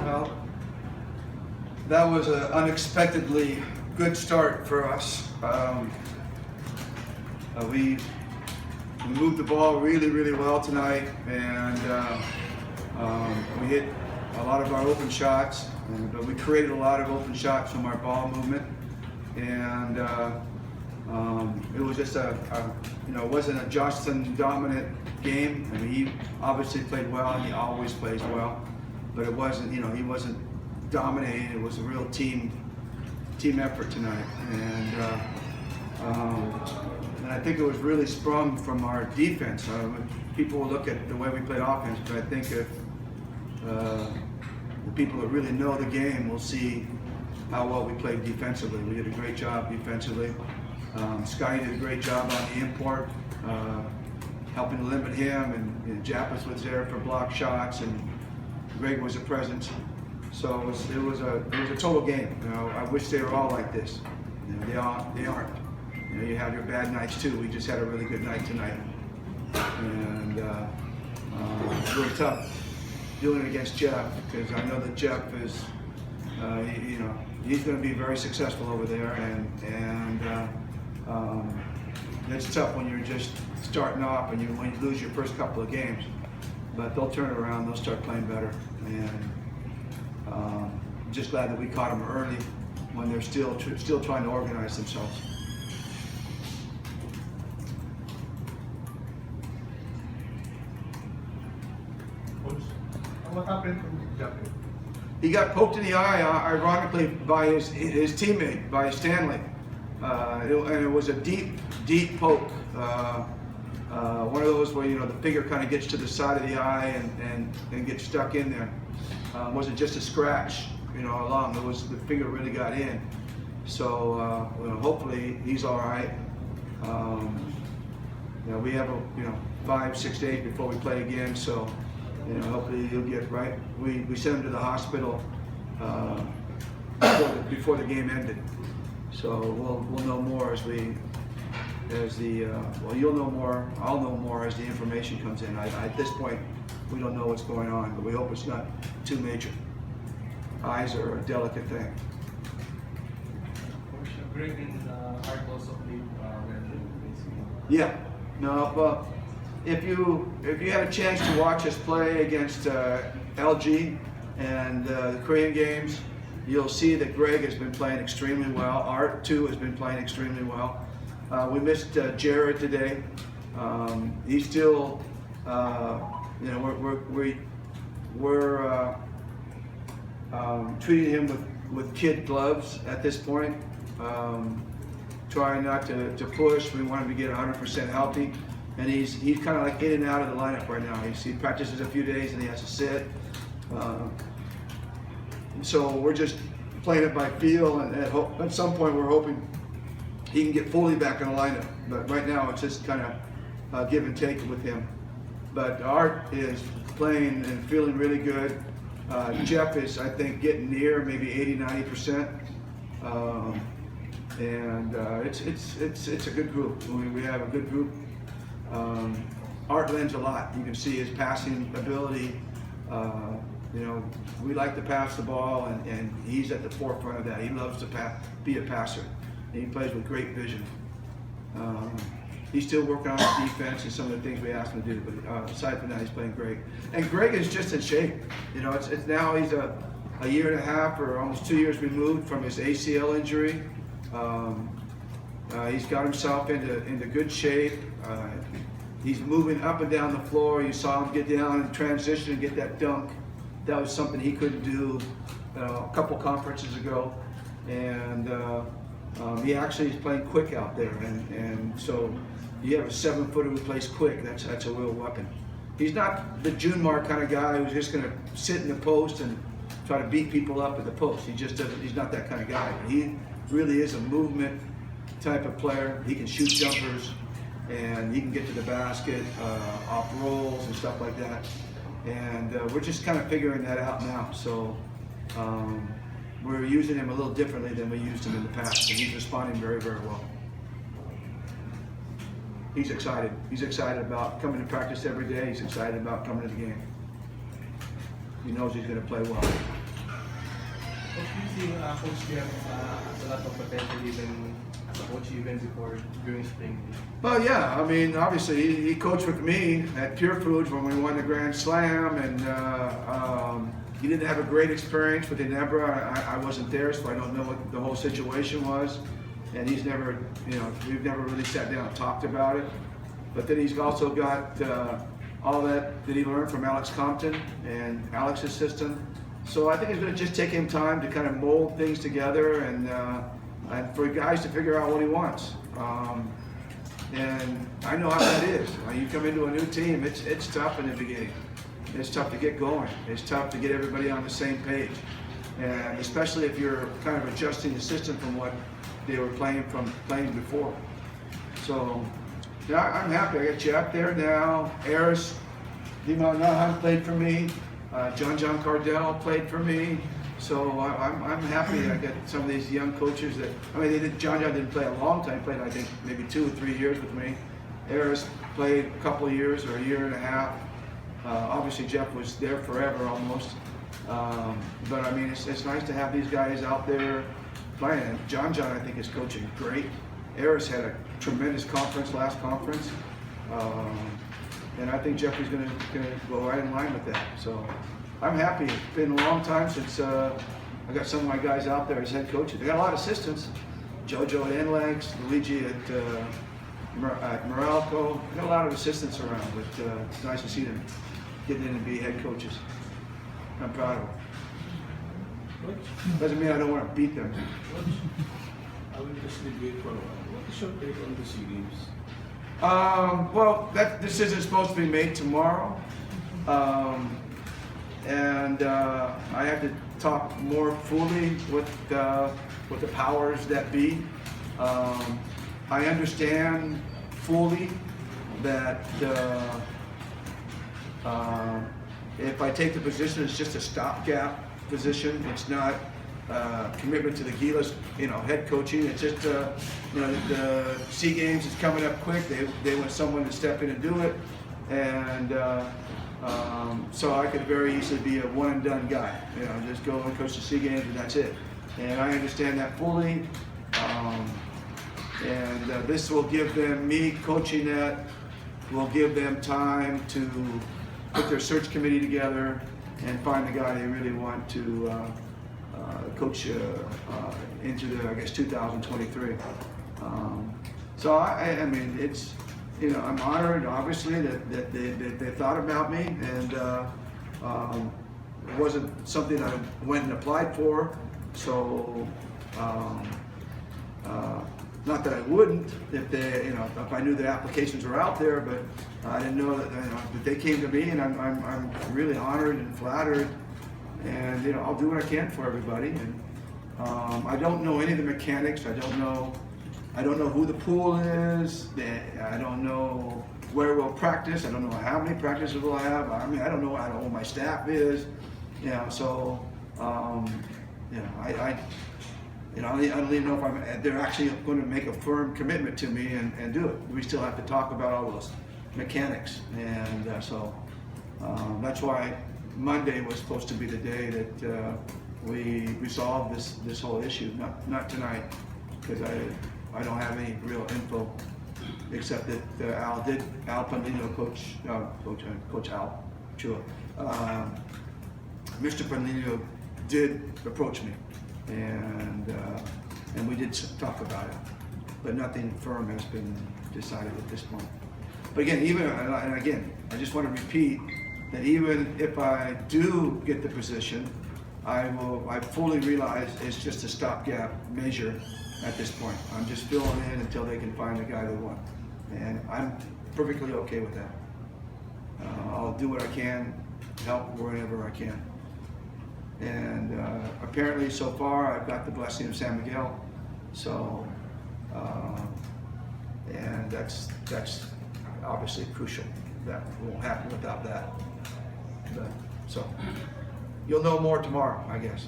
Well, that was an unexpectedly good start for us. We moved the ball really well tonight, and we hit a lot of our open shots, and we created a lot of open shots from our ball movement, and it was just it wasn't a Johnston dominant game. I mean, he obviously played well, and he always plays well, but it wasn't, he wasn't dominating. It was a real team effort tonight, and I think it was really sprung from our defense. People will look at the way we played offense, but I think if the people that really know the game will see how well we played defensively. We did a great job defensively. Scotty did a great job on the import, helping to limit him, and Jappus was there for block shots, and Greg was a presence. So it was a total game. I wish they were all like this. They aren't. You have your bad nights too. We just had a really good night tonight, and it's really tough doing it against Jeff, because I know that Jeff is, he's going to be very successful over there, and it's tough when you're just starting off and when you lose your first couple of games. But they'll turn it around. They'll start playing better, and I'm just glad that we caught them early when they're still trying to organize themselves. What happened to Jappus? He got poked in the eye, ironically, by his teammate, by Stanley. And it was a deep poke. One of those where the finger kind of gets to the side of the eye and gets stuck in there. It wasn't just a scratch, along. It was the finger really got in. So hopefully he's all right. We have 5-6 days before we play again, so hopefully he'll get right. We sent him to the hospital before the game ended. So we'll know more you'll know more, I'll know more as the information comes in. At this point, we don't know what's going on, but we hope it's not too major. Eyes are a delicate thing. Greg and Art also played Yeah, no, but if you had a chance to watch us play against LG and the Korean games, you'll see that Greg has been playing extremely well. Art too has been playing extremely well. We missed Jared today. He's still, we're treating him with kid gloves at this point. Trying not to push. We want him to get 100% healthy, and he's kind of like in and out of the lineup right now. He practices a few days and he has to sit. So we're just playing it by feel, and at some point we're hoping he can get fully back in the lineup. But right now it's just kind of give and take with him. But Art is playing and feeling really good. Jeff is, I think, getting near maybe 80-90%. And it's a good group. We have a good group. Art lends a lot. You can see his passing ability. We like to pass the ball, and he's at the forefront of that. He loves to be a passer. And he plays with great vision. He's still working on his defense and some of the things we asked him to do, but aside from that, he's playing great. And Greg is just in shape. It's now he's a year and a half or almost 2 years removed from his ACL injury. He's got himself into good shape. He's moving up and down the floor. You saw him get down and transition and get that dunk. That was something he couldn't do a couple conferences ago. And he actually is playing quick out there. And so you have a 7-footer who plays quick. That's a real weapon. He's not the Junmar kind of guy who's just going to sit in the post and try to beat people up at the post. He just doesn't. He's not that kind of guy. But he really is a movement type of player. He can shoot jumpers, and he can get to the basket off rolls and stuff like that. And we're just kind of figuring that out now. So we're using him a little differently than we used him in the past, and he's responding very well. He's excited. He's excited about coming to practice every day. He's excited about coming to the game. He knows he's going to play well. Coach, do you see Coach Jeff as a lot of potential even as a coach even before during spring league? Well, yeah, I mean, obviously, he coached with me at Pure Foods when we won the Grand Slam, and he didn't have a great experience with Ginebra. I wasn't there, so I don't know what the whole situation was. And he's never, we've never really sat down and talked about it. But then he's also got all that he learned from Alex Compton and Alex's system. So I think it's going to just take him time to kind of mold things together and for guys to figure out what he wants. And I know how that is. When you come into a new team, it's tough in the beginning. It's tough to get going. It's tough to get everybody on the same page. And especially if you're kind of adjusting the system from what they were playing before. So yeah, I'm happy. I got Jeff there now. Eris Dimanahan played for me. John Cardell played for me. So I'm happy. I got some of these young coaches that, John didn't play a long time. Played, I think, maybe 2 or 3 years with me. Eris played a couple of years or a year and a half. Obviously, Jeff was there forever almost. But I mean, it's nice to have these guys out there playing. And John, I think, is coaching great. Eris had a tremendous last conference. And I think Jeffrey's going to go right in line with that. So I'm happy. It's been a long time since I got some of my guys out there as head coaches. They got a lot of assistants. Jojo at NLEX, Luigi at Meralco. Got a lot of assistants around, but it's nice to see them getting in and be head coaches. I'm proud of them. Doesn't mean I don't want to beat them. I will just debate for a while. What is your take on the SEA Games? Well, that decision is supposed to be made tomorrow, and I have to talk more fully with the powers that be. I understand fully that if I take the position, it's just a stopgap position. It's not commitment to the Gilas, head coaching. It's just, the SEA Games is coming up quick. They want someone to step in and do it, and so I could very easily be a one and done guy. Just go and coach the SEA Games and that's it. And I understand that fully. And this will give them, me coaching that, will give them time to put their search committee together and find the guy they really want to coach into the, I guess, 2023. So I mean, it's, I'm honored, obviously, that they thought about me, and it wasn't something I went and applied for. So not that I wouldn't if they, if I knew the applications were out there, but I didn't know that, but they came to me, and I'm really honored and flattered. And I'll do what I can for everybody. And I don't know any of the mechanics. I don't know who the pool is. I don't know where we'll practice. I don't know how many practices we'll have. I don't know how old my staff is. So I don't even know if they're actually going to make a firm commitment to me and do it. We still have to talk about all those mechanics, and so that's why Monday was supposed to be the day that we resolve this whole issue. Not tonight, because I don't have any real info, except that Al Pandino, Coach Al Chua, Mr. Pandino did approach me, and we did talk about it, but nothing firm has been decided at this point. But again, I just want to repeat that even if I do get the position, I fully realize it's just a stopgap measure at this point. I'm just filling in until they can find the guy they want. And I'm perfectly okay with that. I'll do what I can, help wherever I can. And apparently so far I've got the blessing of San Miguel. So, and that's obviously crucial. That won't happen without that. So, you'll know more tomorrow, I guess.